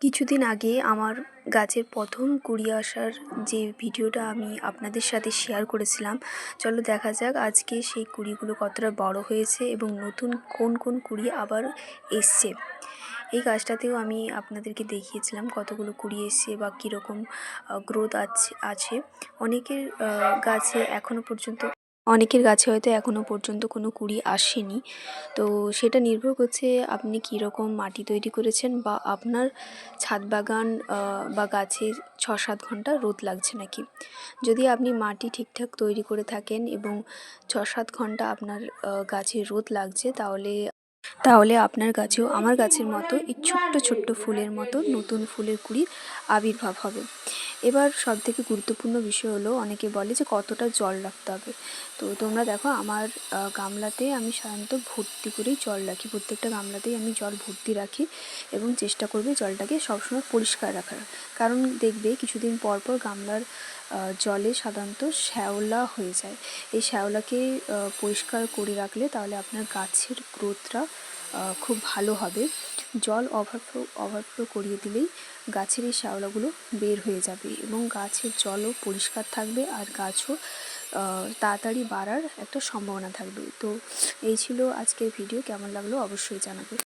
কিছুদিন আগে আমার গাছের প্রথম কুড়ি আসার যে ভিডিওটা আমি আপনাদের সাথে শেয়ার করেছিলাম, চলো দেখা যাক আজকে সেই কুড়িগুলো কতটা বড় হয়েছে এবং নতুন কোন কোন কুড়ি আবার এসছে। এই গাছটাতেও আমি আপনাদেরকে দেখিয়েছিলাম কতগুলো কুড়ি এসছে বা কীরকম গ্রোথ আছে। অনেকের গাছে হয়তো এখনও পর্যন্ত কোনো কুড়ি আসেনি। তো সেটা নির্ভর করছে আপনি কীরকম মাটি তৈরি করেছেন বা আপনার ছাদ বাগান বা গাছে ৬-৭ ঘন্টা রোদ লাগছে নাকি। যদি আপনি মাটি ঠিকঠাক তৈরি করে থাকেন এবং ৬-৭ ঘন্টা আপনার গাছে রোদ লাগছে, তাহলে আপনার গাছেও আমার গাছের মতো এই ছোট্ট ছোট্ট ফুলের মতো নতুন ফুলের কুড়ির আবির্ভাব হবে। এবার সবথেকে গুরুত্বপূর্ণ বিষয় হলো, অনেকে বলে যে কতটা জল রাখতে হবে। তো তোমরা দেখো, আমার গামলাতে আমি সাধারণত ভর্তি করেই জল রাখি, প্রত্যেকটা গামলাতেই আমি জল ভর্তি রাখি এবং চেষ্টা করবে জলটাকে সবসময় পরিষ্কার রাখার। কারণ দেখবে কিছুদিন পর পর গামলার জলে সাধারণত শ্যাওলা হয়ে যায়। এই শ্যাওলাকে পরিষ্কার করে রাখলে তাহলে আপনার গাছের গ্রোথটা খুব ভালো হবে। জল ওভারফ্লো করিয়ে দিলেই গাছের এই শ্যাওলাগুলো বের হয়ে যাবে এবং গাছের জলও পরিষ্কার থাকবে আর গাছও তাড়াতাড়ি বাড়ার একটা সম্ভাবনা থাকবে। তো এই ছিল আজকের ভিডিও, কেমন লাগলো অবশ্যই জানাবে।